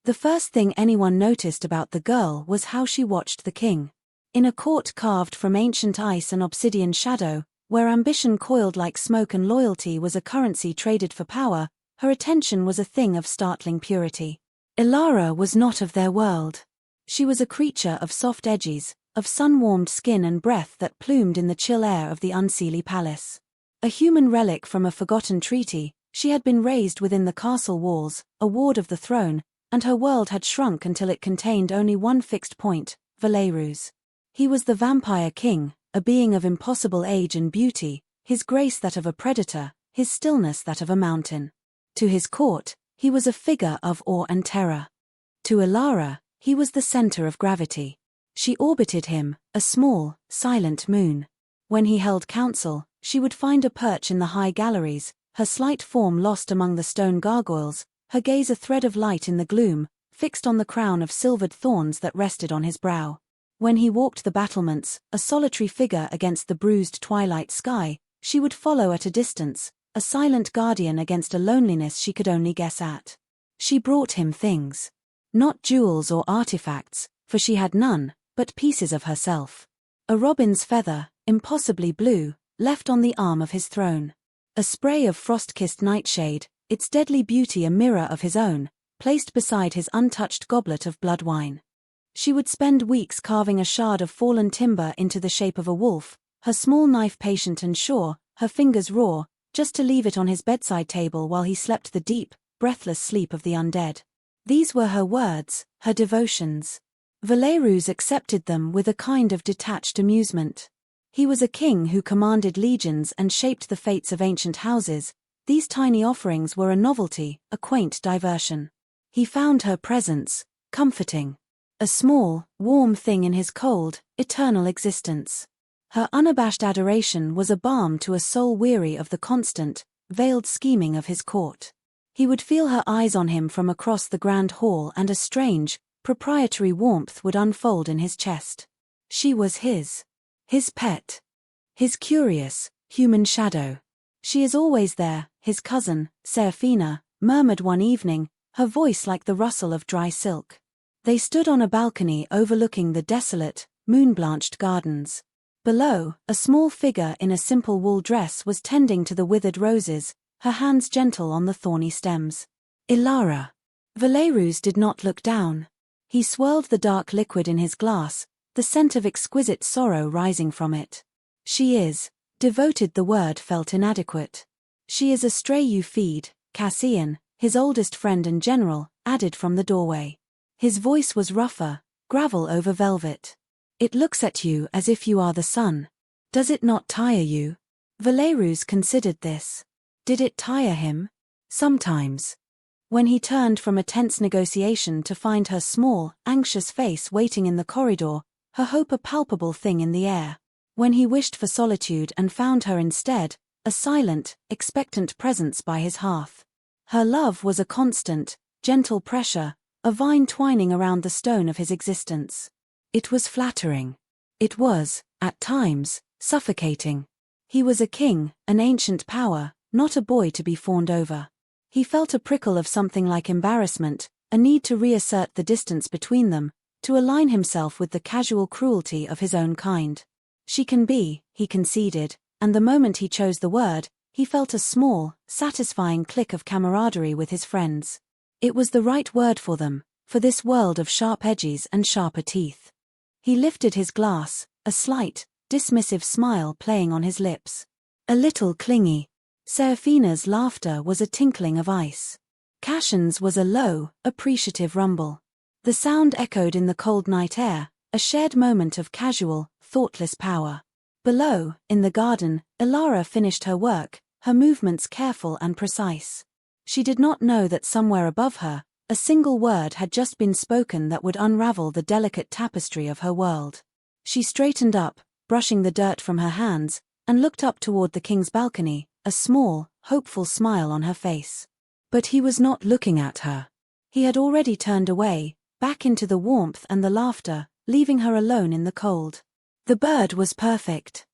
The first thing anyone noticed about the girl was how she watched the king. In a court carved from ancient ice and obsidian shadow, where ambition coiled like smoke and loyalty was a currency traded for power, her attention was a thing of startling purity. Ilara was not of their world. She was a creature of soft edges, of sun-warmed skin and breath that plumed in the chill air of the unseelie palace. A human relic from a forgotten treaty, she had been raised within the castle walls, a ward of the throne, and her world had shrunk until it contained only one fixed point, Valerus. He was the vampire king, a being of impossible age and beauty, his grace that of a predator, his stillness that of a mountain. To his court, he was a figure of awe and terror. To Ilara, he was the center of gravity. She orbited him, a small, silent moon. When he held council, she would find a perch in the high galleries, her slight form lost among the stone gargoyles, her gaze a thread of light in the gloom, fixed on the crown of silvered thorns that rested on his brow. When he walked the battlements, a solitary figure against the bruised twilight sky, she would follow at a distance, a silent guardian against a loneliness she could only guess at. She brought him things. Not jewels or artifacts, for she had none, but pieces of herself. A robin's feather, impossibly blue, left on the arm of his throne. A spray of frost-kissed nightshade, its deadly beauty a mirror of his own, placed beside his untouched goblet of blood wine. She would spend weeks carving a shard of fallen timber into the shape of a wolf, her small knife patient and sure, her fingers raw, just to leave it on his bedside table while he slept the deep, breathless sleep of the undead. These were her words, her devotions. Valerus accepted them with a kind of detached amusement. He was a king who commanded legions and shaped the fates of ancient houses. These tiny offerings were a novelty, a quaint diversion. He found her presence comforting. A small, warm thing in his cold, eternal existence. Her unabashed adoration was a balm to a soul weary of the constant, veiled scheming of his court. He would feel her eyes on him from across the grand hall and a strange, proprietary warmth would unfold in his chest. She was his pet. His curious, human shadow. "She is always there," his cousin, Seraphina, murmured one evening, her voice like the rustle of dry silk. They stood on a balcony overlooking the desolate, moon-blanched gardens. Below, a small figure in a simple wool dress was tending to the withered roses, her hands gentle on the thorny stems. Ilara. Valerus did not look down. He swirled the dark liquid in his glass, the scent of exquisite sorrow rising from it. "She is," devoted the word felt inadequate. "She is a stray you feed," Cassian, his oldest friend and general, added from the doorway. His voice was rougher, gravel over velvet. "It looks at you as if you are the sun. Does it not tire you?" Valerus considered this. Did it tire him? Sometimes. When he turned from a tense negotiation to find her small, anxious face waiting in the corridor, her hope a palpable thing in the air. When he wished for solitude and found her instead, a silent, expectant presence by his hearth. Her love was a constant, gentle pressure, a vine twining around the stone of his existence. It was flattering. It was, at times, suffocating. He was a king, an ancient power, not a boy to be fawned over. He felt a prickle of something like embarrassment, a need to reassert the distance between them, to align himself with the casual cruelty of his own kind. "She can be," he conceded, and the moment he chose the word, he felt a small, satisfying click of camaraderie with his friends. It was the right word for them, for this world of sharp edges and sharper teeth. He lifted his glass, a slight, dismissive smile playing on his lips. A little clingy. Seraphina's laughter was a tinkling of ice. Cassian's was a low, appreciative rumble. The sound echoed in the cold night air, a shared moment of casual, thoughtless power. Below, in the garden, Ilara finished her work, her movements careful and precise. She did not know that somewhere above her, a single word had just been spoken that would unravel the delicate tapestry of her world. She straightened up, brushing the dirt from her hands, and looked up toward the king's balcony, a small, hopeful smile on her face. But he was not looking at her. He had already turned away, back into the warmth and the laughter, leaving her alone in the cold. The bird was perfect.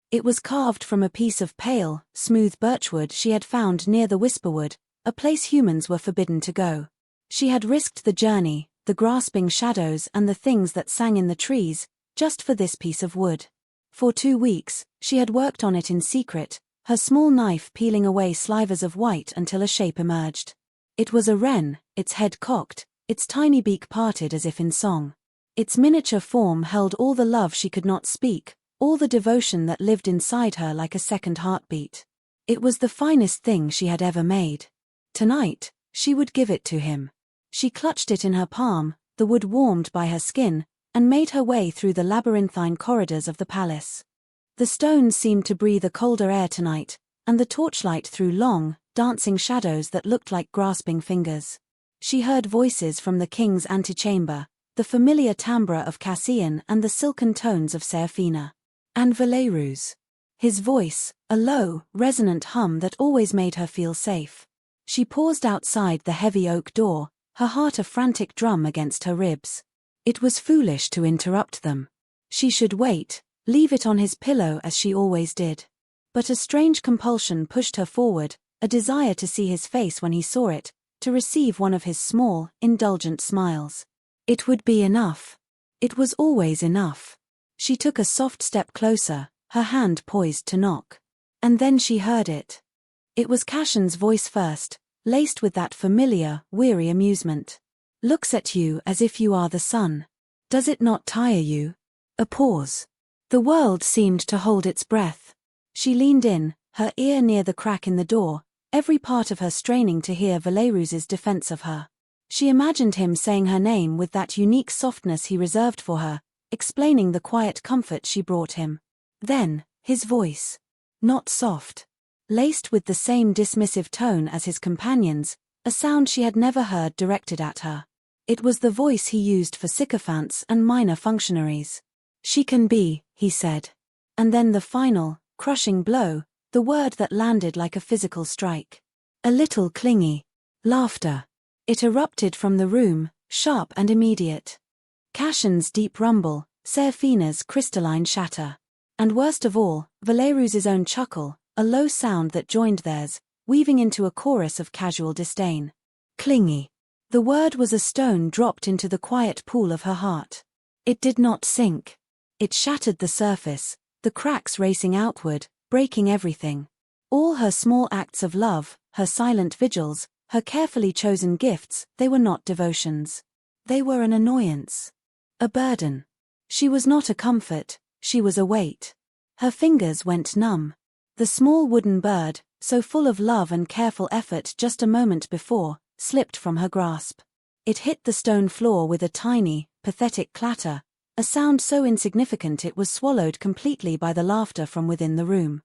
It was carved from a piece of pale, smooth birchwood she had found near the Whisperwood, a place humans were forbidden to go. She had risked the journey, the grasping shadows and the things that sang in the trees, just for this piece of wood. For 2 weeks, she had worked on it in secret, her small knife peeling away slivers of white until a shape emerged. It was a wren, its head cocked, its tiny beak parted as if in song. Its miniature form held all the love she could not speak, all the devotion that lived inside her like a second heartbeat. It was the finest thing she had ever made. Tonight, she would give it to him. She clutched it in her palm, the wood warmed by her skin, and made her way through the labyrinthine corridors of the palace. The stones seemed to breathe a colder air tonight, and the torchlight threw long, dancing shadows that looked like grasping fingers. She heard voices from the king's antechamber, the familiar timbre of Cassian and the silken tones of Serafina. And Valeru's. His voice, a low, resonant hum that always made her feel safe. She paused outside the heavy oak door, her heart a frantic drum against her ribs. It was foolish to interrupt them. She should wait, leave it on his pillow as she always did. But a strange compulsion pushed her forward, a desire to see his face when he saw it, to receive one of his small, indulgent smiles. It would be enough. It was always enough. She took a soft step closer, her hand poised to knock. And then she heard it. It was Cassian's voice first, laced with that familiar, weary amusement. Looks at you as if you are the sun. Does it not tire you? A pause. The world seemed to hold its breath. She leaned in, her ear near the crack in the door, every part of her straining to hear Valerus's defense of her. She imagined him saying her name with that unique softness he reserved for her, explaining the quiet comfort she brought him. Then, his voice. Not soft. Laced with the same dismissive tone as his companions, a sound she had never heard directed at her. It was the voice he used for sycophants and minor functionaries. She can be, he said. And then the final, crushing blow, the word that landed like a physical strike. A little clingy. Laughter. It erupted from the room, sharp and immediate. Cassian's deep rumble, Serafina's crystalline shatter. And worst of all, Valerus's own chuckle, a low sound that joined theirs, weaving into a chorus of casual disdain. Clingy. The word was a stone dropped into the quiet pool of her heart. It did not sink. It shattered the surface, the cracks racing outward, breaking everything. All her small acts of love, her silent vigils, her carefully chosen gifts, they were not devotions. They were an annoyance. A burden. She was not a comfort, she was a weight. Her fingers went numb. The small wooden bird, so full of love and careful effort just a moment before, slipped from her grasp. It hit the stone floor with a tiny, pathetic clatter, a sound so insignificant it was swallowed completely by the laughter from within the room.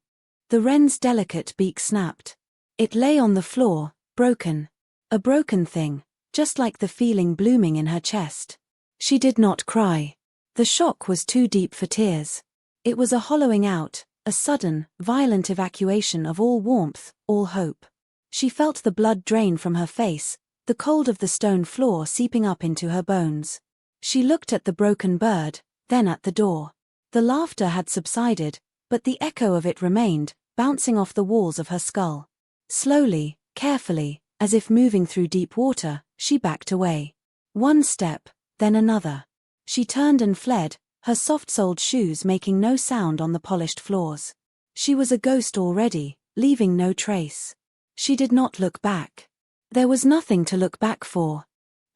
The wren's delicate beak snapped. It lay on the floor, broken. A broken thing, just like the feeling blooming in her chest. She did not cry. The shock was too deep for tears. It was a hollowing out, a sudden, violent evacuation of all warmth, all hope. She felt the blood drain from her face, the cold of the stone floor seeping up into her bones. She looked at the broken bird, then at the door. The laughter had subsided, but the echo of it remained, bouncing off the walls of her skull. Slowly, carefully, as if moving through deep water, she backed away. One step, then another. She turned and fled, her soft-soled shoes making no sound on the polished floors. She was a ghost already, leaving no trace. She did not look back. There was nothing to look back for.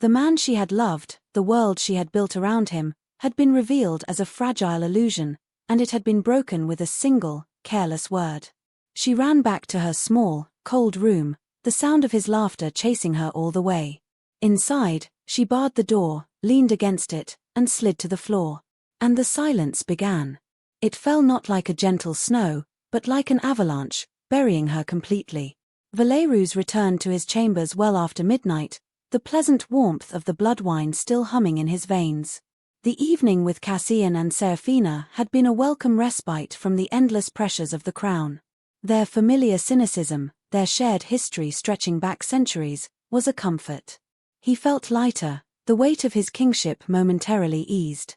The man she had loved, the world she had built around him, had been revealed as a fragile illusion, and it had been broken with a single, careless word. She ran back to her small, cold room, the sound of his laughter chasing her all the way. Inside, she barred the door, leaned against it, and slid to the floor. And the silence began. It fell not like a gentle snow, but like an avalanche, burying her completely. Valerus returned to his chambers well after midnight, the pleasant warmth of the blood wine still humming in his veins. The evening with Cassian and Serafina had been a welcome respite from the endless pressures of the crown. Their familiar cynicism, their shared history stretching back centuries, was a comfort. He felt lighter, the weight of his kingship momentarily eased.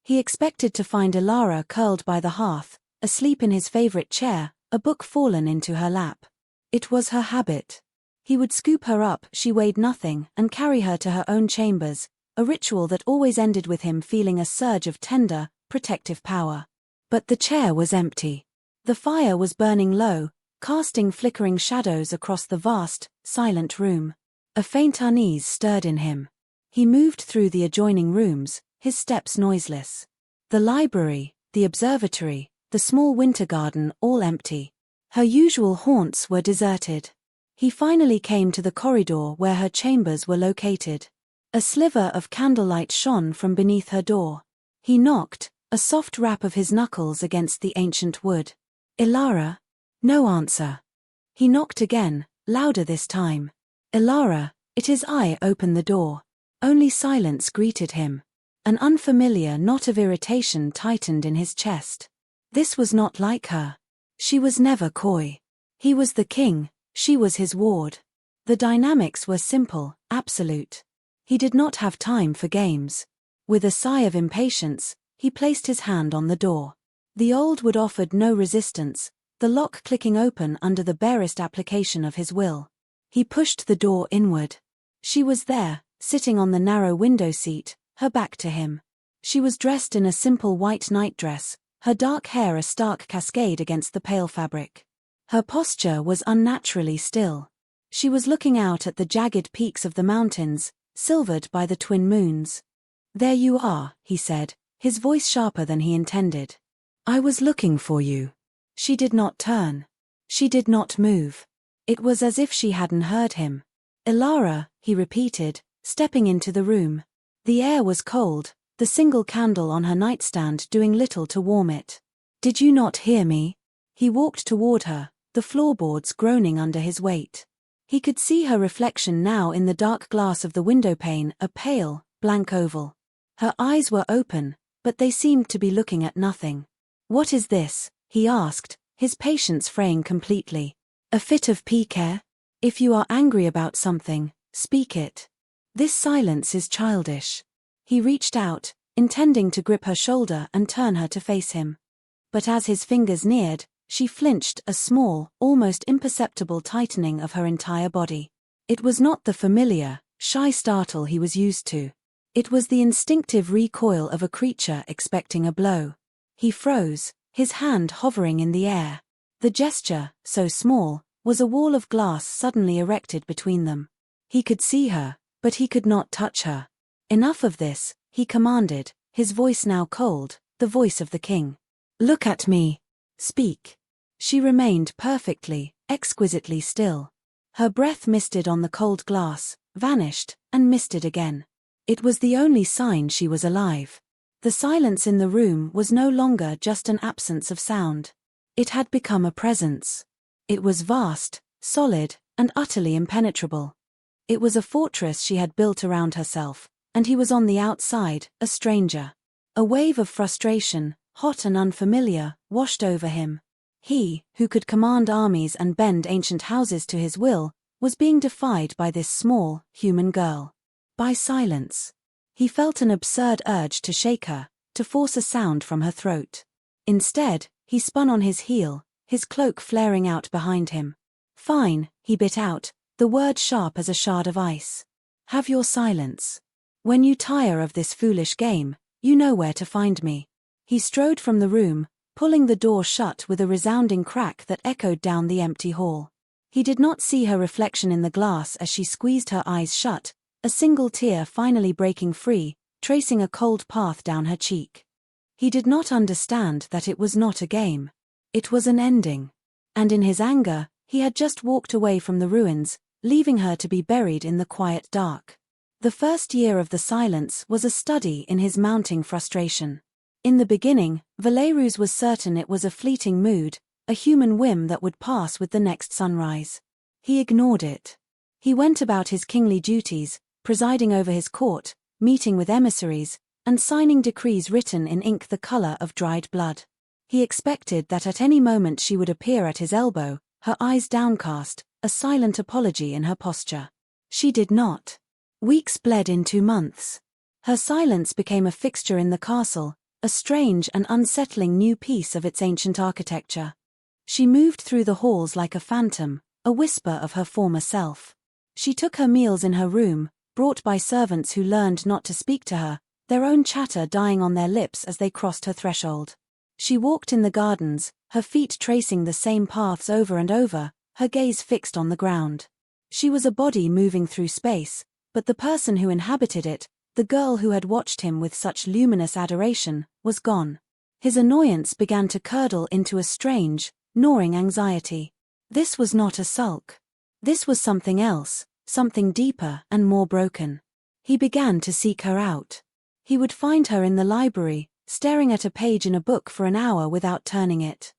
He expected to find Ilara curled by the hearth, asleep in his favorite chair, a book fallen into her lap. It was her habit. He would scoop her up, she weighed nothing, and carry her to her own chambers, a ritual that always ended with him feeling a surge of tender, protective power. But the chair was empty. The fire was burning low, casting flickering shadows across the vast, silent room. A faint unease stirred in him. He moved through the adjoining rooms, his steps noiseless. The library, the observatory, the small winter garden, all empty. Her usual haunts were deserted. He finally came to the corridor where her chambers were located. A sliver of candlelight shone from beneath her door. He knocked, a soft rap of his knuckles against the ancient wood. "Ilara?" No answer. He knocked again, louder this time. "Ilara, it is I." Opened the door. Only silence greeted him. An unfamiliar knot of irritation tightened in his chest. This was not like her. She was never coy. He was the king, she was his ward. The dynamics were simple, absolute. He did not have time for games. With a sigh of impatience, he placed his hand on the door. The old wood offered no resistance, the lock clicking open under the barest application of his will. He pushed the door inward. She was there, sitting on the narrow window seat, her back to him. She was dressed in a simple white nightdress, her dark hair a stark cascade against the pale fabric. Her posture was unnaturally still. She was looking out at the jagged peaks of the mountains, silvered by the twin moons. "There you are," he said, his voice sharper than he intended. "I was looking for you." She did not turn. She did not move. It was as if she hadn't heard him. "Ilara," he repeated, stepping into the room. The air was cold, the single candle on her nightstand doing little to warm it. "Did you not hear me?" He walked toward her, the floorboards groaning under his weight. He could see her reflection now in the dark glass of the windowpane, a pale, blank oval. Her eyes were open, but they seemed to be looking at nothing. "What is this?" he asked, his patience fraying completely. "A fit of pique? If you are angry about something, speak it. This silence is childish." He reached out, intending to grip her shoulder and turn her to face him. But as his fingers neared, she flinched, a small, almost imperceptible tightening of her entire body. It was not the familiar, shy startle he was used to. It was the instinctive recoil of a creature expecting a blow. He froze, his hand hovering in the air. The gesture, so small, was a wall of glass suddenly erected between them. He could see her, but he could not touch her. "Enough of this," he commanded, his voice now cold, the voice of the king. "Look at me. Speak." She remained perfectly, exquisitely still. Her breath misted on the cold glass, vanished, and misted again. It was the only sign she was alive. The silence in the room was no longer just an absence of sound. It had become a presence. It was vast, solid, and utterly impenetrable. It was a fortress she had built around herself, and he was on the outside, a stranger. A wave of frustration, hot and unfamiliar, washed over him. He, who could command armies and bend ancient houses to his will, was being defied by this small, human girl. By silence. He felt an absurd urge to shake her, to force a sound from her throat. Instead, he spun on his heel, his cloak flaring out behind him. "Fine," he bit out, the word sharp as a shard of ice. "Have your silence. When you tire of this foolish game, you know where to find me." He strode from the room, pulling the door shut with a resounding crack that echoed down the empty hall. He did not see her reflection in the glass as she squeezed her eyes shut, a single tear finally breaking free, tracing a cold path down her cheek. He did not understand that it was not a game. It was an ending. And in his anger, he had just walked away from the ruins, leaving her to be buried in the quiet dark. The first year of the silence was a study in his mounting frustration. In the beginning, Valerus was certain it was a fleeting mood, a human whim that would pass with the next sunrise. He ignored it. He went about his kingly duties, presiding over his court, meeting with emissaries, and signing decrees written in ink the color of dried blood. He expected that at any moment she would appear at his elbow, her eyes downcast, a silent apology in her posture. She did not. Weeks bled into months. Her silence became a fixture in the castle, a strange and unsettling new piece of its ancient architecture. She moved through the halls like a phantom, a whisper of her former self. She took her meals in her room, brought by servants who learned not to speak to her, their own chatter dying on their lips as they crossed her threshold. She walked in the gardens, her feet tracing the same paths over and over, her gaze fixed on the ground. She was a body moving through space, but the person who inhabited it, the girl who had watched him with such luminous adoration, was gone. His annoyance began to curdle into a strange, gnawing anxiety. This was not a sulk. This was something else, something deeper and more broken. He began to seek her out. He would find her in the library, staring at a page in a book for an hour without turning it.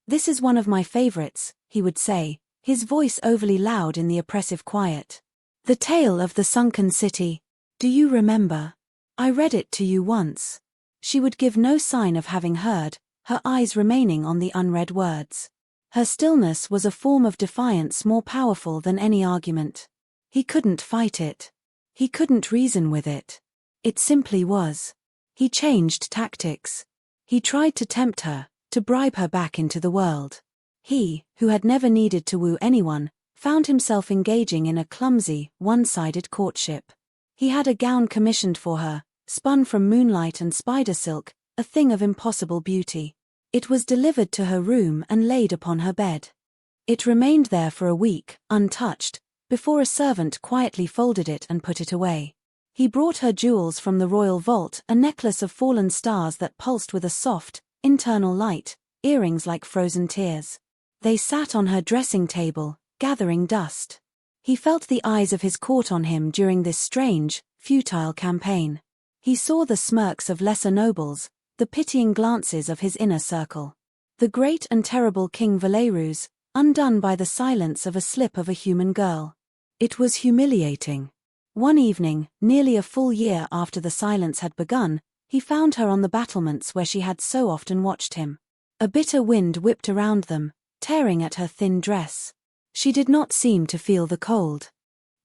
"This is one of my favorites," he would say, his voice overly loud in the oppressive quiet. "The Tale of the Sunken City. Do you remember? I read it to you once." She would give no sign of having heard, her eyes remaining on the unread words. Her stillness was a form of defiance more powerful than any argument. He couldn't fight it. He couldn't reason with it. It simply was. He changed tactics. He tried to tempt her, to bribe her back into the world. He, who had never needed to woo anyone, found himself engaging in a clumsy, one-sided courtship. He had a gown commissioned for her, spun from moonlight and spider silk, a thing of impossible beauty. It was delivered to her room and laid upon her bed. It remained there for a week, untouched, before a servant quietly folded it and put it away. He brought her jewels from the royal vault, a necklace of fallen stars that pulsed with a soft, internal light, earrings like frozen tears. They sat on her dressing table, gathering dust. He felt the eyes of his court on him during this strange, futile campaign. He saw the smirks of lesser nobles, the pitying glances of his inner circle. The great and terrible King Valerus, undone by the silence of a slip of a human girl. It was humiliating. One evening, nearly a full year after the silence had begun, he found her on the battlements where she had so often watched him. A bitter wind whipped around them, tearing at her thin dress. She did not seem to feel the cold.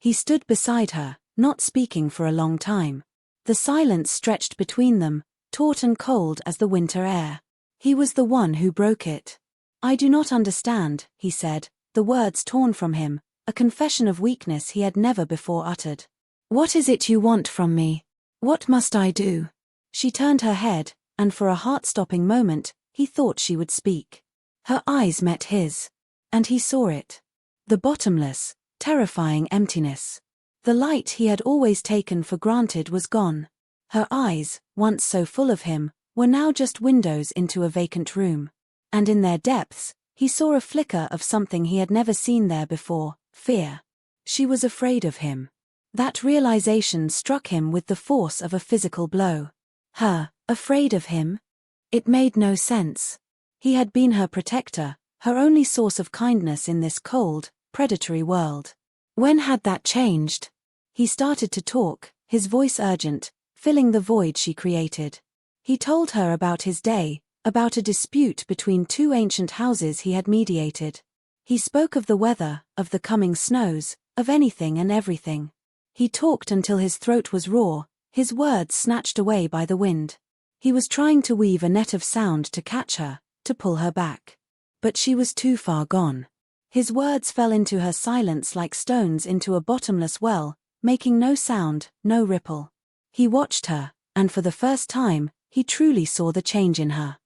He stood beside her, not speaking for a long time. The silence stretched between them, taut and cold as the winter air. He was the one who broke it. "I do not understand," he said, the words torn from him, a confession of weakness he had never before uttered. "What is it you want from me? What must I do?" She turned her head, and for a heart-stopping moment, he thought she would speak. Her eyes met his. And he saw it. The bottomless, terrifying emptiness. The light he had always taken for granted was gone. Her eyes, once so full of him, were now just windows into a vacant room. And in their depths, he saw a flicker of something he had never seen there before: fear. She was afraid of him. That realization struck him with the force of a physical blow. Her, afraid of him? It made no sense. He had been her protector, her only source of kindness in this cold, predatory world. When had that changed? He started to talk, his voice urgent, filling the void she created. He told her about his day, about a dispute between two ancient houses he had mediated. He spoke of the weather, of the coming snows, of anything and everything. He talked until his throat was raw, his words snatched away by the wind. He was trying to weave a net of sound to catch her, to pull her back. But she was too far gone. His words fell into her silence like stones into a bottomless well, making no sound, no ripple. He watched her, and for the first time, he truly saw the change in her.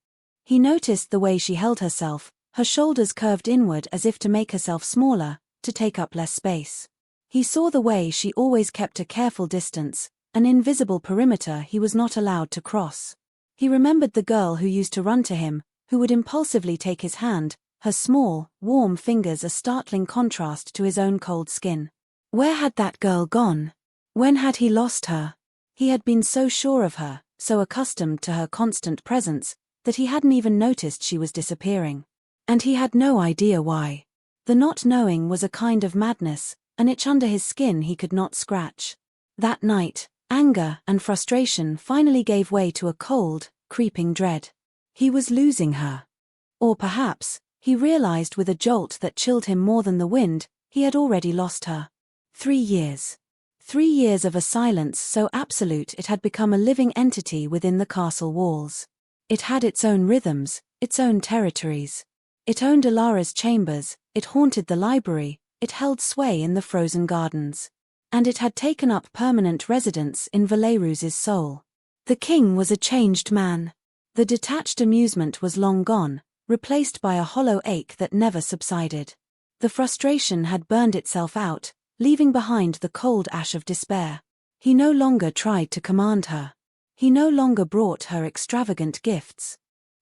He noticed the way she held herself, her shoulders curved inward as if to make herself smaller, to take up less space. He saw the way she always kept a careful distance, an invisible perimeter he was not allowed to cross. He remembered the girl who used to run to him, who would impulsively take his hand, her small, warm fingers a startling contrast to his own cold skin. Where had that girl gone? When had he lost her? He had been so sure of her, so accustomed to her constant presence, that he hadn't even noticed she was disappearing. And he had no idea why. The not knowing was a kind of madness, an itch under his skin he could not scratch. That night, anger and frustration finally gave way to a cold, creeping dread. He was losing her. Or perhaps, he realized with a jolt that chilled him more than the wind, he had already lost her. 3 years. 3 years of a silence so absolute it had become a living entity within the castle walls. It had its own rhythms, its own territories. It owned Alara's chambers, it haunted the library, It held sway in the frozen gardens. And it had taken up permanent residence in Valerus's soul. The king was a changed man. The detached amusement was long gone, replaced by a hollow ache that never subsided. The frustration had burned itself out, leaving behind the cold ash of despair. He no longer tried to command her. He no longer brought her extravagant gifts.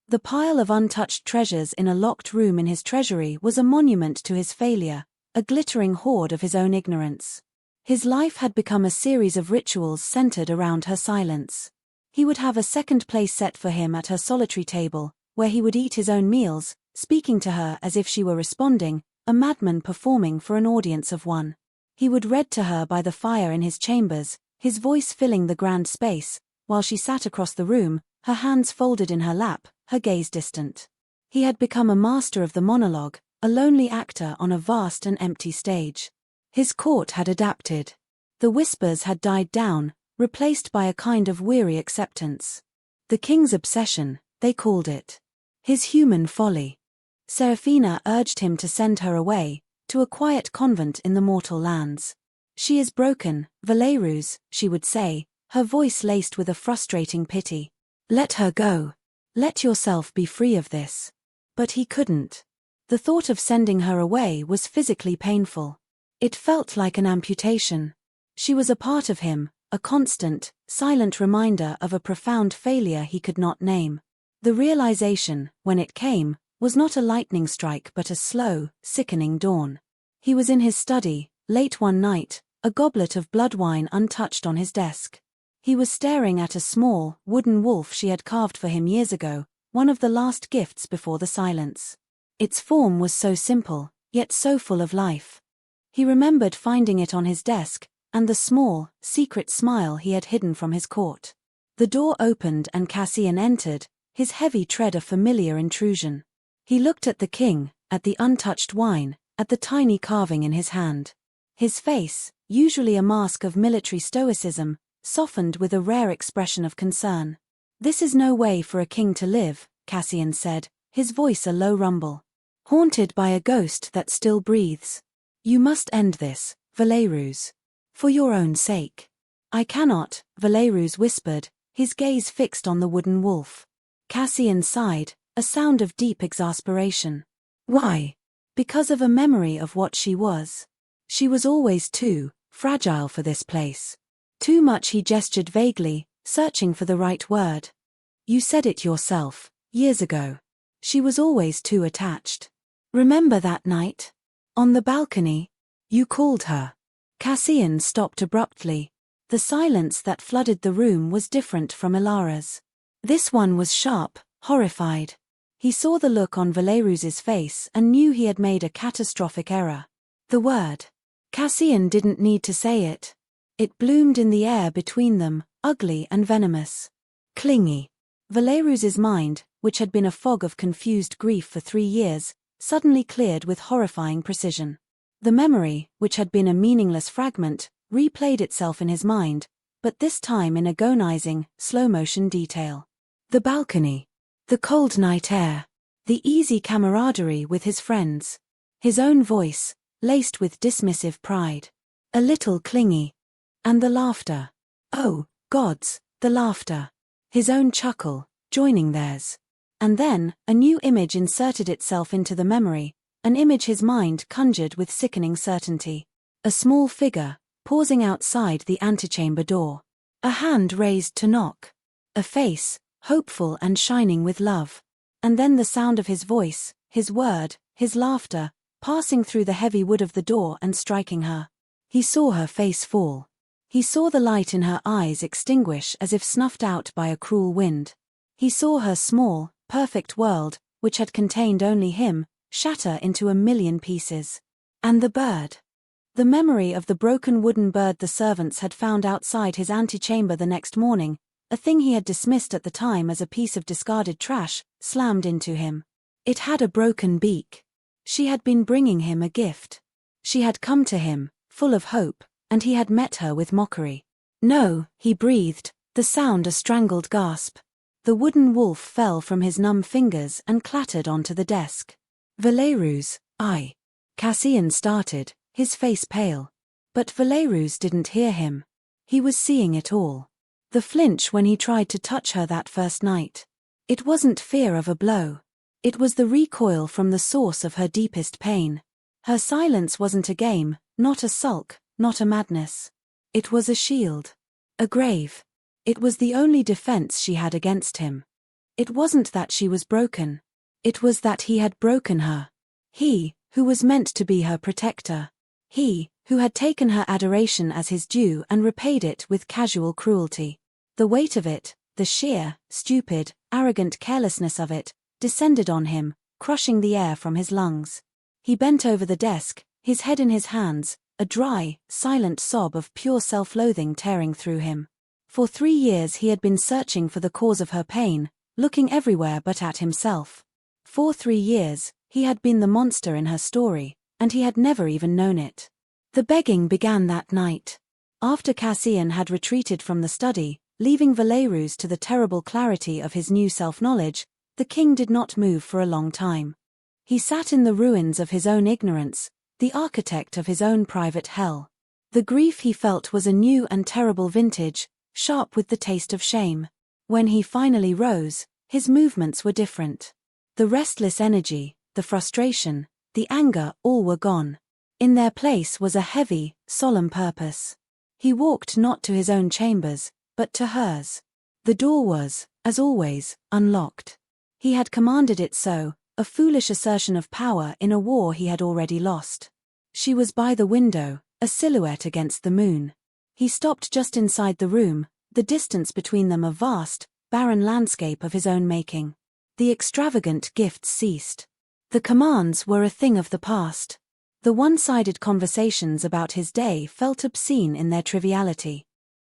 The pile of untouched treasures in a locked room in his treasury was a monument to his failure, a glittering hoard of his own ignorance. His life had become a series of rituals centered around her silence. He would have a second place set for him at her solitary table, where he would eat his own meals, speaking to her as if she were responding, a madman performing for an audience of one. He would read to her by the fire in his chambers, his voice filling the grand space, while she sat across the room, her hands folded in her lap, her gaze distant. He had become a master of the monologue, a lonely actor on a vast and empty stage. His court had adapted. The whispers had died down, replaced by a kind of weary acceptance. The king's obsession, they called it. His human folly. Seraphina urged him to send her away, to a quiet convent in the mortal lands. She is broken, Valerus, she would say, her voice laced with a frustrating pity. Let her go. Let yourself be free of this. But he couldn't. The thought of sending her away was physically painful. It felt like an amputation. She was a part of him, a constant, silent reminder of a profound failure he could not name. The realization, when it came, was not a lightning strike but a slow, sickening dawn. He was in his study, late one night, a goblet of blood wine untouched on his desk. He was staring at a small, wooden wolf she had carved for him years ago, one of the last gifts before the silence. Its form was so simple, yet so full of life. He remembered finding it on his desk, and the small, secret smile he had hidden from his court. The door opened and Cassian entered, his heavy tread a familiar intrusion. He looked at the king, at the untouched wine, at the tiny carving in his hand. His face, usually a mask of military stoicism, softened with a rare expression of concern. This is no way for a king to live, Cassian said, his voice a low rumble. Haunted by a ghost that still breathes. You must end this, Valerus. For your own sake. I cannot, Valerus whispered, his gaze fixed on the wooden wolf. Cassian sighed, a sound of deep exasperation. Why? Because of a memory of what she was. She was always too fragile for this place. Too much. He gestured vaguely, searching for the right word. You said it yourself, years ago. She was always too attached. Remember that night? On the balcony? You called her. Cassian stopped abruptly. The silence that flooded the room was different from Ilara's. This one was sharp, horrified. He saw the look on Valerus's face and knew he had made a catastrophic error. The word. Cassian didn't need to say it. It bloomed in the air between them, ugly and venomous. Clingy. Valerus's mind, which had been a fog of confused grief for 3 years, suddenly cleared with horrifying precision. The memory, which had been a meaningless fragment, replayed itself in his mind, but this time in agonizing, slow-motion detail. The balcony. The cold night air. The easy camaraderie with his friends. His own voice, laced with dismissive pride. A little clingy. And the laughter. Oh, gods, the laughter. His own chuckle, joining theirs. And then, a new image inserted itself into the memory, an image his mind conjured with sickening certainty. A small figure, pausing outside the antechamber door. A hand raised to knock. A face, hopeful and shining with love. And then the sound of his voice, his word, his laughter, passing through the heavy wood of the door and striking her. He saw her face fall. He saw the light in her eyes extinguish as if snuffed out by a cruel wind. He saw her small, perfect world, which had contained only him, shatter into a million pieces. And the bird. The memory of the broken wooden bird the servants had found outside his antechamber the next morning, a thing he had dismissed at the time as a piece of discarded trash, slammed into him. It had a broken beak. She had been bringing him a gift. She had come to him, full of hope, and he had met her with mockery. No, he breathed, the sound a strangled gasp. The wooden wolf fell from his numb fingers and clattered onto the desk. Valerus, I. Cassian started, his face pale. But Valerus didn't hear him. He was seeing it all. The flinch when he tried to touch her that first night. It wasn't fear of a blow. It was the recoil from the source of her deepest pain. Her silence wasn't a game, not a sulk, not a madness. It was a shield. A grave. It was the only defense she had against him. It wasn't that she was broken. It was that he had broken her. He, who was meant to be her protector. He, who had taken her adoration as his due and repaid it with casual cruelty. The weight of it, the sheer, stupid, arrogant carelessness of it, descended on him, crushing the air from his lungs. He bent over the desk, his head in his hands, a dry, silent sob of pure self-loathing tearing through him. For 3 years he had been searching for the cause of her pain, looking everywhere but at himself. For 3 years, he had been the monster in her story, and he had never even known it. The begging began that night. After Cassian had retreated from the study, leaving Valerus to the terrible clarity of his new self-knowledge, the king did not move for a long time. He sat in the ruins of his own ignorance, the architect of his own private hell. The grief he felt was a new and terrible vintage, sharp with the taste of shame. When he finally rose, his movements were different. The restless energy, the frustration, the anger, all were gone. In their place was a heavy, solemn purpose. He walked not to his own chambers, but to hers. The door was, as always, unlocked. He had commanded it so, a foolish assertion of power in a war he had already lost. She was by the window, a silhouette against the moon. He stopped just inside the room, the distance between them a vast, barren landscape of his own making. The extravagant gifts ceased. The commands were a thing of the past. The one-sided conversations about his day felt obscene in their triviality.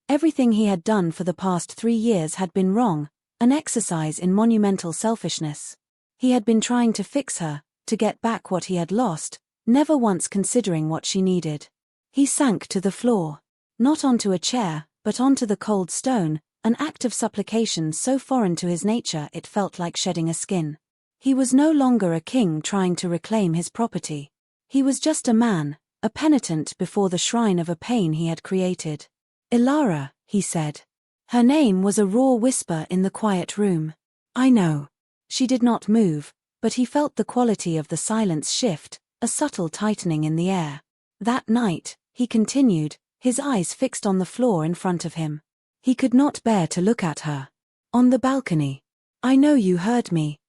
Everything he had done for the past 3 years had been wrong, an exercise in monumental selfishness. He had been trying to fix her, to get back what he had lost, never once considering what she needed. He sank to the floor. Not onto a chair, but onto the cold stone, an act of supplication so foreign to his nature it felt like shedding a skin. He was no longer a king trying to reclaim his property. He was just a man, a penitent before the shrine of a pain he had created. "Ilara," he said. Her name was a raw whisper in the quiet room. "I know." She did not move, but he felt the quality of the silence shift, a subtle tightening in the air. That night, he continued, his eyes fixed on the floor in front of him. He could not bear to look at her. "On the balcony. I know you heard me."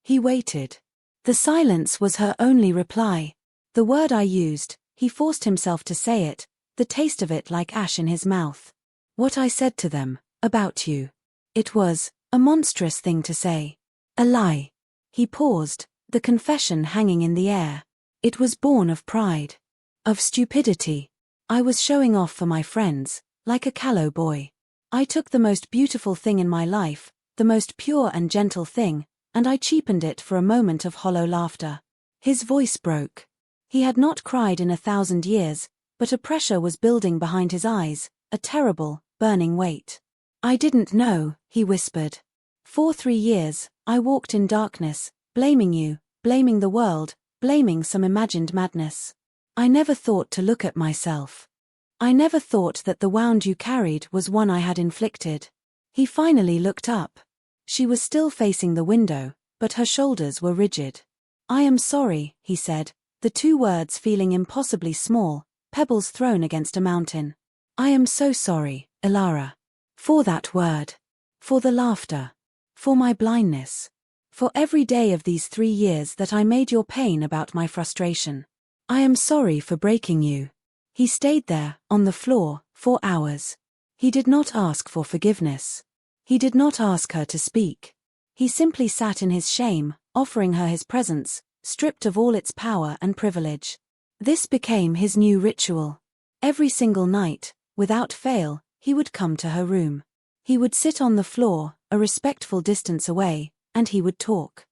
He waited. The silence was her only reply. The word I used, he forced himself to say it, the taste of it like ash in his mouth. "What I said to them, about you. It was a monstrous thing to say. A lie." He paused, the confession hanging in the air. "It was born of pride. Of stupidity. I was showing off for my friends, like a callow boy. I took the most beautiful thing in my life, the most pure and gentle thing, and I cheapened it for a moment of hollow laughter." His voice broke. He had not cried in 1,000 years, but a pressure was building behind his eyes, a terrible, burning weight. "I didn't know," he whispered. "For 3 years, I walked in darkness, blaming you, blaming the world, blaming some imagined madness. I never thought to look at myself. I never thought that the wound you carried was one I had inflicted." He finally looked up. She was still facing the window, but her shoulders were rigid. "I am sorry," he said, the 2 words feeling impossibly small, pebbles thrown against a mountain. "I am so sorry, Ilara. For that word. For the laughter. For my blindness. For every day of these 3 years that I made your pain about my frustration. I am sorry for breaking you." He stayed there, on the floor, for hours. He did not ask for forgiveness. He did not ask her to speak. He simply sat in his shame, offering her his presence, stripped of all its power and privilege. This became his new ritual. Every single night, without fail, he would come to her room. He would sit on the floor, a respectful distance away, and he would talk.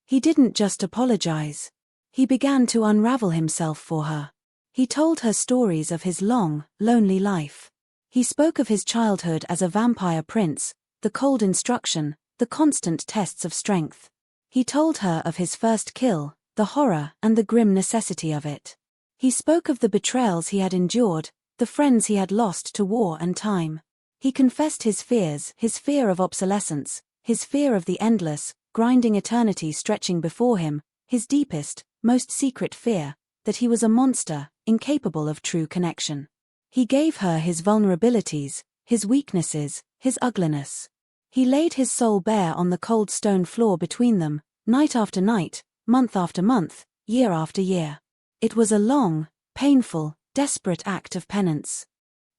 He didn't just apologize. He began to unravel himself for her. He told her stories of his long, lonely life. He spoke of his childhood as a vampire prince, the cold instruction, the constant tests of strength. He told her of his first kill, the horror and the grim necessity of it. He spoke of the betrayals he had endured, the friends he had lost to war and time. He confessed his fears, his fear of obsolescence, his fear of the endless, grinding eternity stretching before him, his deepest, most secret fear, that he was a monster, incapable of true connection. He gave her his vulnerabilities, his weaknesses, his ugliness. He laid his soul bare on the cold stone floor between them, night after night, month after month, year after year. It was a long, painful, desperate act of penance.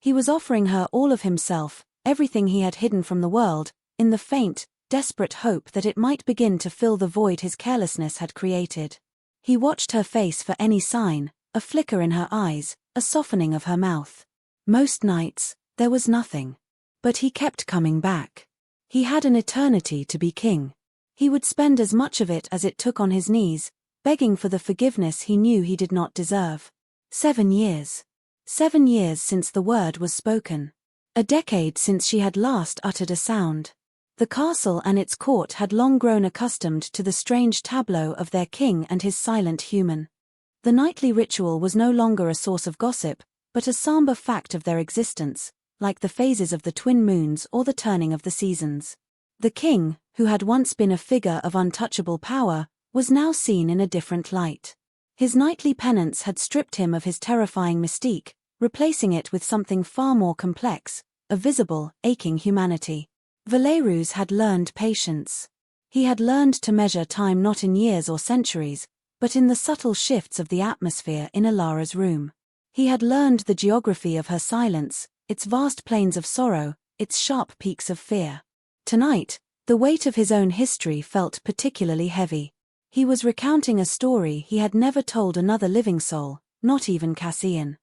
He was offering her all of himself, everything he had hidden from the world, in the faint, desperate hope that it might begin to fill the void his carelessness had created. He watched her face for any sign, a flicker in her eyes, a softening of her mouth. Most nights, there was nothing. But he kept coming back. He had an eternity to be king. He would spend as much of it as it took on his knees, begging for the forgiveness he knew he did not deserve. 7 years. 7 years since the word was spoken. A decade since she had last uttered a sound. The castle and its court had long grown accustomed to the strange tableau of their king and his silent human. The nightly ritual was no longer a source of gossip, but a somber fact of their existence, like the phases of the twin moons or the turning of the seasons. The king, who had once been a figure of untouchable power, was now seen in a different light. His nightly penance had stripped him of his terrifying mystique, replacing it with something far more complex, a visible, aching humanity. Valerus had learned patience. He had learned to measure time not in years or centuries, but in the subtle shifts of the atmosphere in Alara's room. He had learned the geography of her silence, its vast plains of sorrow, its sharp peaks of fear. Tonight, the weight of his own history felt particularly heavy. He was recounting a story he had never told another living soul, not even Cassian.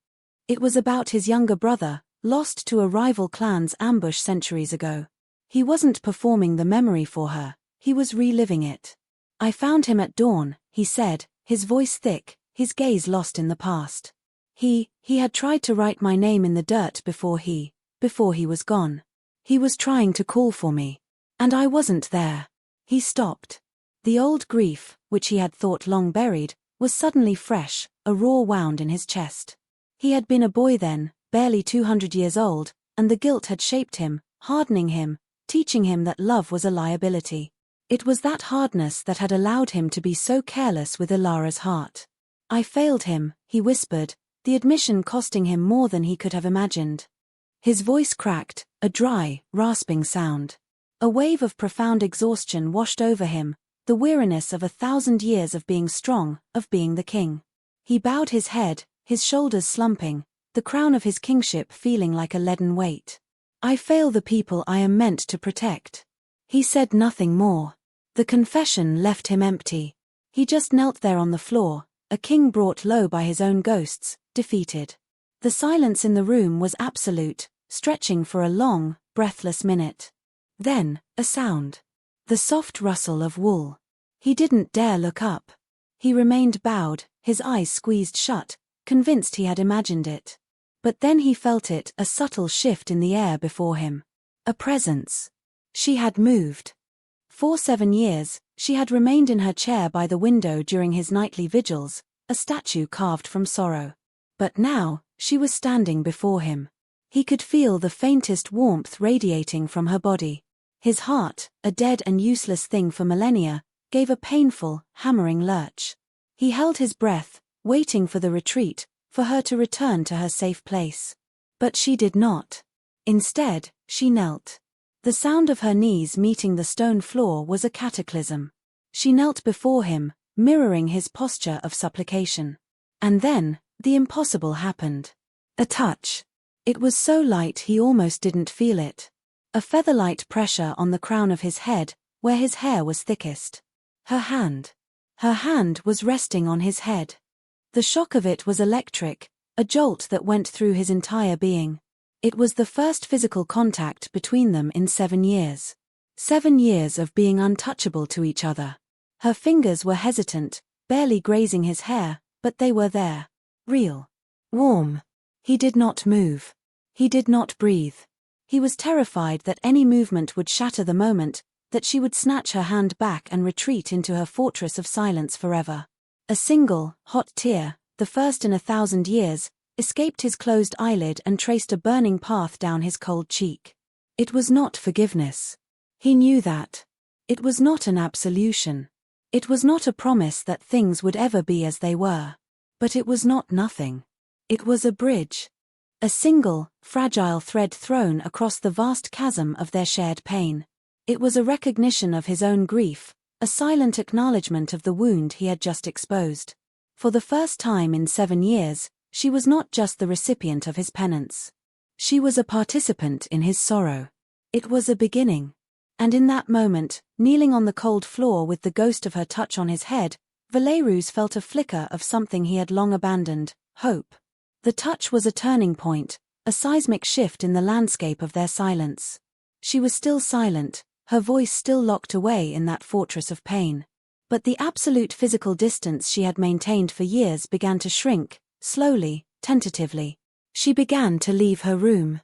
It was about his younger brother, lost to a rival clan's ambush centuries ago. He wasn't performing the memory for her, he was reliving it. "I found him at dawn," he said, his voice thick, his gaze lost in the past. He had tried to write my name in the dirt before he was gone. He was trying to call for me. And I wasn't there." He stopped. The old grief, which he had thought long buried, was suddenly fresh, a raw wound in his chest. He had been a boy then, barely 200 years old, and the guilt had shaped him, hardening him, teaching him that love was a liability. It was that hardness that had allowed him to be so careless with Ilara's heart. "I failed him," he whispered, the admission costing him more than he could have imagined. His voice cracked, a dry, rasping sound. A wave of profound exhaustion washed over him, the weariness of 1,000 years of being strong, of being the king. He bowed his head, his shoulders slumping, the crown of his kingship feeling like a leaden weight. "I fail the people I am meant to protect." He said nothing more. The confession left him empty. He just knelt there on the floor, a king brought low by his own ghosts, defeated. The silence in the room was absolute, stretching for a long, breathless minute. Then, a sound. The soft rustle of wool. He didn't dare look up. He remained bowed, his eyes squeezed shut, convinced he had imagined it. But then he felt it, a subtle shift in the air before him. A presence. She had moved. For 7 years, she had remained in her chair by the window during his nightly vigils, a statue carved from sorrow. But now, she was standing before him. He could feel the faintest warmth radiating from her body. His heart, a dead and useless thing for millennia, gave a painful, hammering lurch. He held his breath, waiting for the retreat, for her to return to her safe place. But she did not. Instead, she knelt. The sound of her knees meeting the stone floor was a cataclysm. She knelt before him, mirroring his posture of supplication. And then, the impossible happened. A touch. It was so light he almost didn't feel it. A feather-light pressure on the crown of his head, where his hair was thickest. Her hand. Her hand was resting on his head. The shock of it was electric, a jolt that went through his entire being. It was the first physical contact between them in 7 years. 7 years of being untouchable to each other. Her fingers were hesitant, barely grazing his hair, but they were there. Real. Warm. He did not move. He did not breathe. He was terrified that any movement would shatter the moment, that she would snatch her hand back and retreat into her fortress of silence forever. A single, hot tear, the first in 1,000 years, escaped his closed eyelid and traced a burning path down his cold cheek. It was not forgiveness. He knew that. It was not an absolution. It was not a promise that things would ever be as they were. But it was not nothing. It was a bridge. A single, fragile thread thrown across the vast chasm of their shared pain. It was a recognition of his own grief, a silent acknowledgement of the wound he had just exposed. For the first time in 7 years, she was not just the recipient of his penance. She was a participant in his sorrow. It was a beginning. And in that moment, kneeling on the cold floor with the ghost of her touch on his head, Valerus felt a flicker of something he had long abandoned, hope. The touch was a turning point, a seismic shift in the landscape of their silence. She was still silent, her voice still locked away in that fortress of pain. But the absolute physical distance she had maintained for years began to shrink, slowly, tentatively. She began to leave her room.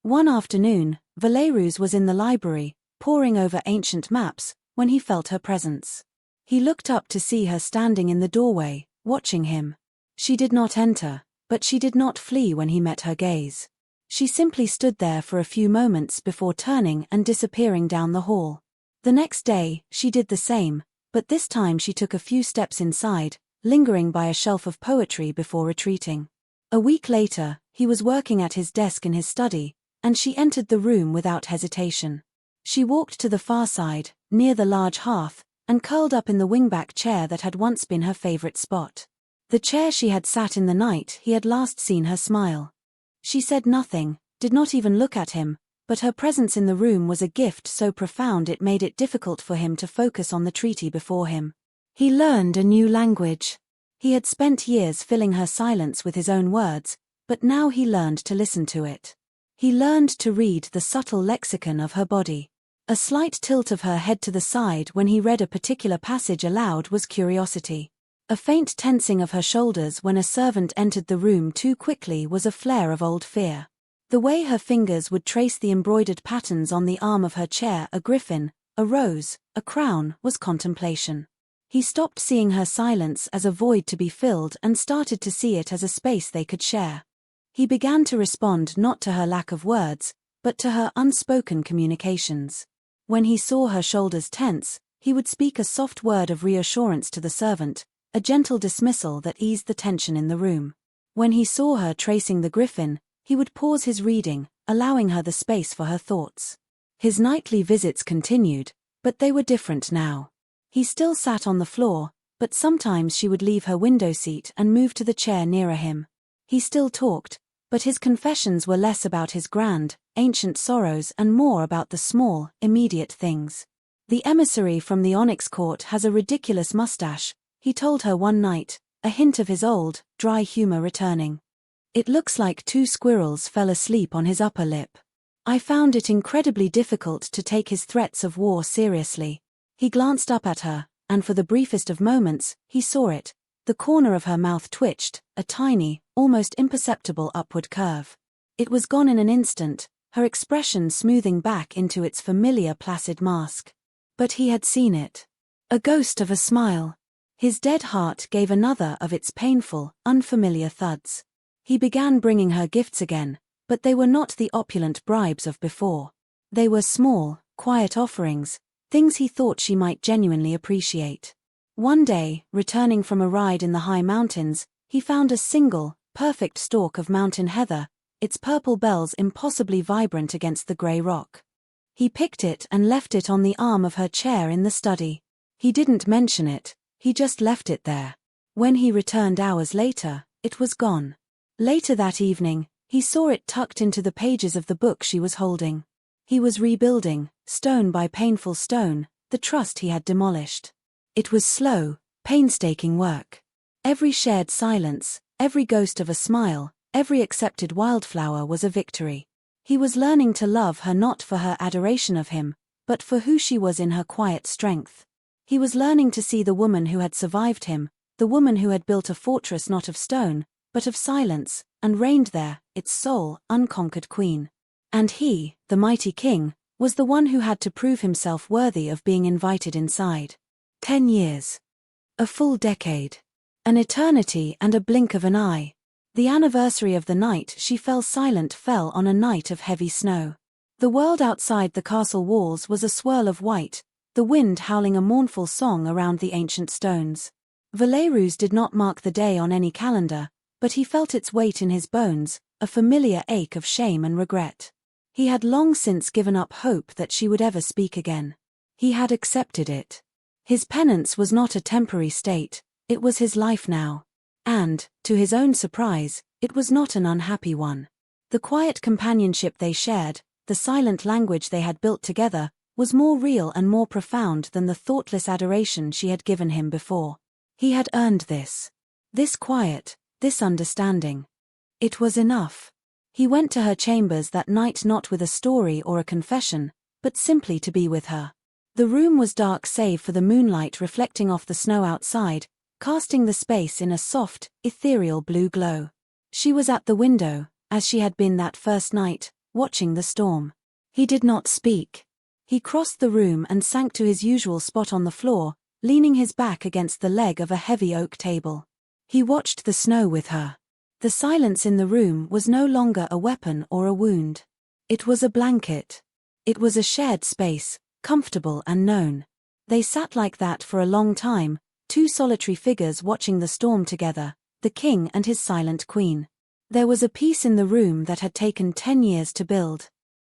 One afternoon, Valerus was in the library, poring over ancient maps, when he felt her presence. He looked up to see her standing in the doorway, watching him. She did not enter, but she did not flee when he met her gaze. She simply stood there for a few moments before turning and disappearing down the hall. The next day, she did the same, but this time she took a few steps inside, lingering by a shelf of poetry before retreating. A week later, he was working at his desk in his study, and she entered the room without hesitation. She walked to the far side, near the large hearth, and curled up in the wingback chair that had once been her favorite spot. The chair she had sat in the night he had last seen her smile. She said nothing, did not even look at him, but her presence in the room was a gift so profound it made it difficult for him to focus on the treaty before him. He learned a new language. He had spent years filling her silence with his own words, but now he learned to listen to it. He learned to read the subtle lexicon of her body. A slight tilt of her head to the side when he read a particular passage aloud was curiosity. A faint tensing of her shoulders when a servant entered the room too quickly was a flare of old fear. The way her fingers would trace the embroidered patterns on the arm of her chair, a griffin, a rose, a crown, was contemplation. He stopped seeing her silence as a void to be filled and started to see it as a space they could share. He began to respond not to her lack of words, but to her unspoken communications. When he saw her shoulders tense, he would speak a soft word of reassurance to the servant, a gentle dismissal that eased the tension in the room. When he saw her tracing the griffin, he would pause his reading, allowing her the space for her thoughts. His nightly visits continued, but they were different now. He still sat on the floor, but sometimes she would leave her window seat and move to the chair nearer him. He still talked, but his confessions were less about his grand, ancient sorrows and more about the small, immediate things. The emissary from the Onyx Court has a ridiculous mustache, he told her one night, a hint of his old, dry humor returning. It looks like 2 squirrels fell asleep on his upper lip. I found it incredibly difficult to take his threats of war seriously. He glanced up at her, and for the briefest of moments, he saw it. The corner of her mouth twitched, a tiny, almost imperceptible upward curve. It was gone in an instant, her expression smoothing back into its familiar placid mask. But he had seen it. A ghost of a smile. His dead heart gave another of its painful, unfamiliar thuds. He began bringing her gifts again, but they were not the opulent bribes of before. They were small, quiet offerings, things he thought she might genuinely appreciate. One day, returning from a ride in the high mountains, he found a single, perfect stalk of mountain heather, its purple bells impossibly vibrant against the grey rock. He picked it and left it on the arm of her chair in the study. He didn't mention it, he just left it there. When he returned hours later, it was gone. Later that evening, he saw it tucked into the pages of the book she was holding. He was rebuilding, stone by painful stone, the trust he had demolished. It was slow, painstaking work. Every shared silence, every ghost of a smile, every accepted wildflower was a victory. He was learning to love her not for her adoration of him, but for who she was in her quiet strength. He was learning to see the woman who had survived him, the woman who had built a fortress not of stone, but of silence, and reigned there, its sole, unconquered queen. And he, the mighty king, was the one who had to prove himself worthy of being invited inside. 10 years. A full decade. An eternity and a blink of an eye. The anniversary of the night she fell silent fell on a night of heavy snow. The world outside the castle walls was a swirl of white, the wind howling a mournful song around the ancient stones. Valerus did not mark the day on any calendar, but he felt its weight in his bones, a familiar ache of shame and regret. He had long since given up hope that she would ever speak again. He had accepted it. His penance was not a temporary state, it was his life now. And, to his own surprise, it was not an unhappy one. The quiet companionship they shared, the silent language they had built together, was more real and more profound than the thoughtless adoration she had given him before. He had earned this. This quiet, this understanding. It was enough. He went to her chambers that night not with a story or a confession, but simply to be with her. The room was dark save for the moonlight reflecting off the snow outside, casting the space in a soft, ethereal blue glow. She was at the window, as she had been that first night, watching the storm. He did not speak. He crossed the room and sank to his usual spot on the floor, leaning his back against the leg of a heavy oak table. He watched the snow with her. The silence in the room was no longer a weapon or a wound. It was a blanket. It was a shared space, comfortable and known. They sat like that for a long time, two solitary figures watching the storm together, the king and his silent queen. There was a peace in the room that had taken 10 years to build.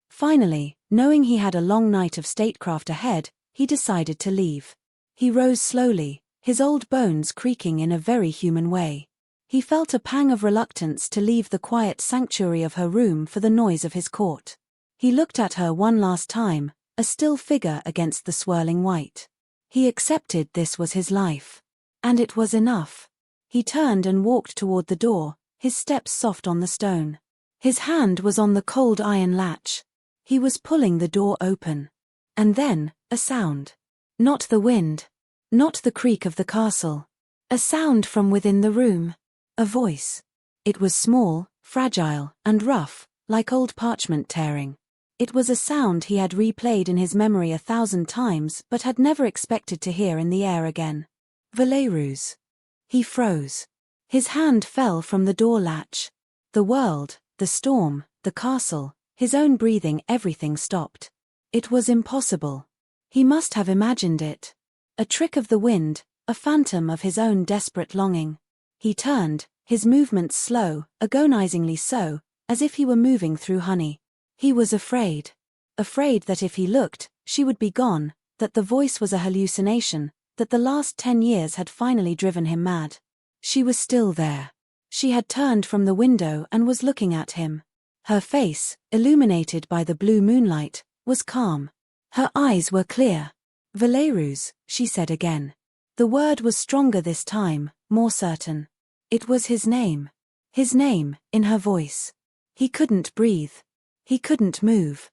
Finally, knowing he had a long night of statecraft ahead, he decided to leave. He rose slowly, his old bones creaking in a very human way. He felt a pang of reluctance to leave the quiet sanctuary of her room for the noise of his court. He looked at her one last time, a still figure against the swirling white. He accepted this was his life. And it was enough. He turned and walked toward the door, his steps soft on the stone. His hand was on the cold iron latch. He was pulling the door open. And then, a sound. Not the wind. Not the creak of the castle. A sound from within the room. A voice. It was small, fragile, and rough, like old parchment tearing. It was a sound he had replayed in his memory 1,000 times but had never expected to hear in the air again. Valerus. He froze. His hand fell from the door latch. The world, the storm, the castle, his own breathing, everything stopped. It was impossible. He must have imagined it. A trick of the wind, a phantom of his own desperate longing. He turned, his movements slow, agonizingly so, as if he were moving through honey. He was afraid. Afraid that if he looked, she would be gone, that the voice was a hallucination, that the last 10 years had finally driven him mad. She was still there. She had turned from the window and was looking at him. Her face, illuminated by the blue moonlight, was calm. Her eyes were clear. Valerus, she said again. The word was stronger this time, more certain. It was his name. His name, in her voice. He couldn't breathe. He couldn't move.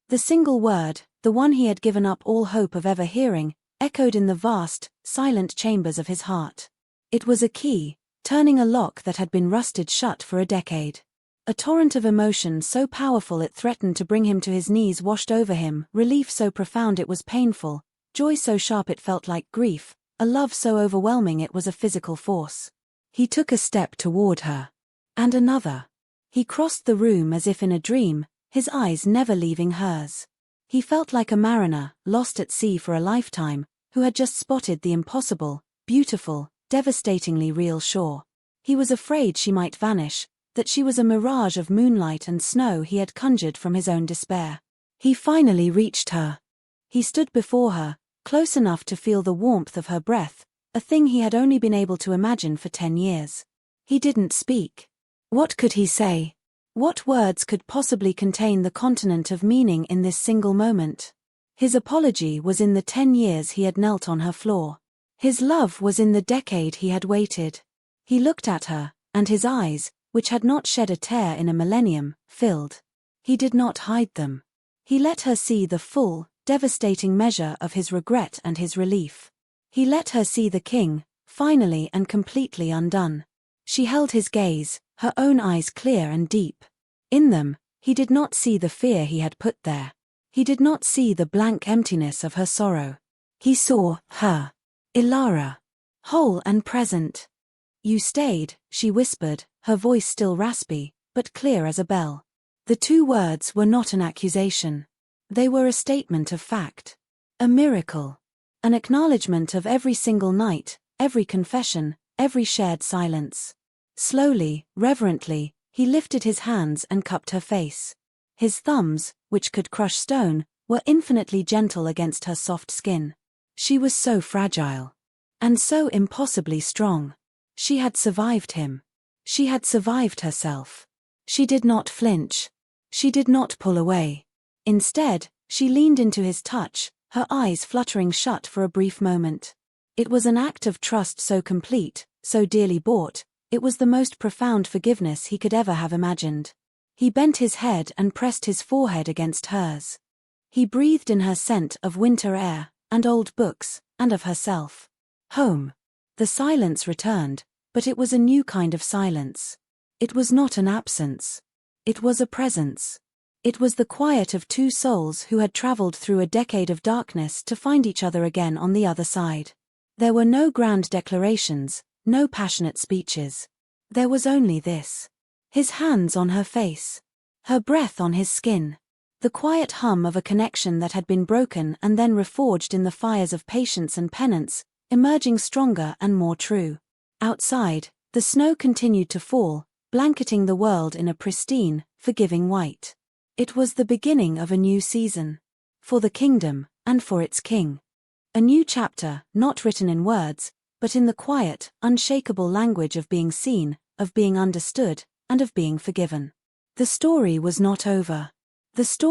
The single word, the one he had given up all hope of ever hearing, echoed in the vast, silent chambers of his heart. It was a key, turning a lock that had been rusted shut for a decade. A torrent of emotion so powerful it threatened to bring him to his knees washed over him, relief so profound it was painful, joy so sharp it felt like grief, a love so overwhelming it was a physical force. He took a step toward her. And another. He crossed the room as if in a dream, his eyes never leaving hers. He felt like a mariner, lost at sea for a lifetime, who had just spotted the impossible, beautiful, devastatingly real shore. He was afraid she might vanish, that she was a mirage of moonlight and snow he had conjured from his own despair. He finally reached her. He stood before her, close enough to feel the warmth of her breath, a thing he had only been able to imagine for 10 years. He didn't speak. What could he say? What words could possibly contain the continent of meaning in this single moment? His apology was in the 10 years he had knelt on her floor. His love was in the decade he had waited. He looked at her, and his eyes, which had not shed a tear in a millennium, filled. He did not hide them. He let her see the full, devastating measure of his regret and his relief. He let her see the king, finally and completely undone. She held his gaze, her own eyes clear and deep. In them, he did not see the fear he had put there. He did not see the blank emptiness of her sorrow. He saw her. Ilara. Whole and present. You stayed, she whispered, her voice still raspy, but clear as a bell. The two words were not an accusation. They were a statement of fact. A miracle. An acknowledgement of every single night, every confession, every shared silence. Slowly, reverently, he lifted his hands and cupped her face. His thumbs, which could crush stone, were infinitely gentle against her soft skin. She was so fragile. And so impossibly strong. She had survived him. She had survived herself. She did not flinch. She did not pull away. Instead, she leaned into his touch, her eyes fluttering shut for a brief moment. It was an act of trust so complete, so dearly bought, it was the most profound forgiveness he could ever have imagined. He bent his head and pressed his forehead against hers. He breathed in her scent of winter air, and old books, and of herself. Home. The silence returned, but it was a new kind of silence. It was not an absence. It was a presence. It was the quiet of two souls who had traveled through a decade of darkness to find each other again on the other side. There were no grand declarations, no passionate speeches. There was only this. His hands on her face. Her breath on his skin. The quiet hum of a connection that had been broken and then reforged in the fires of patience and penance, emerging stronger and more true. Outside, the snow continued to fall, blanketing the world in a pristine, forgiving white. It was the beginning of a new season. For the kingdom, and for its king. A new chapter, not written in words, but in the quiet, unshakable language of being seen, of being understood, and of being forgiven. The story was not over. The story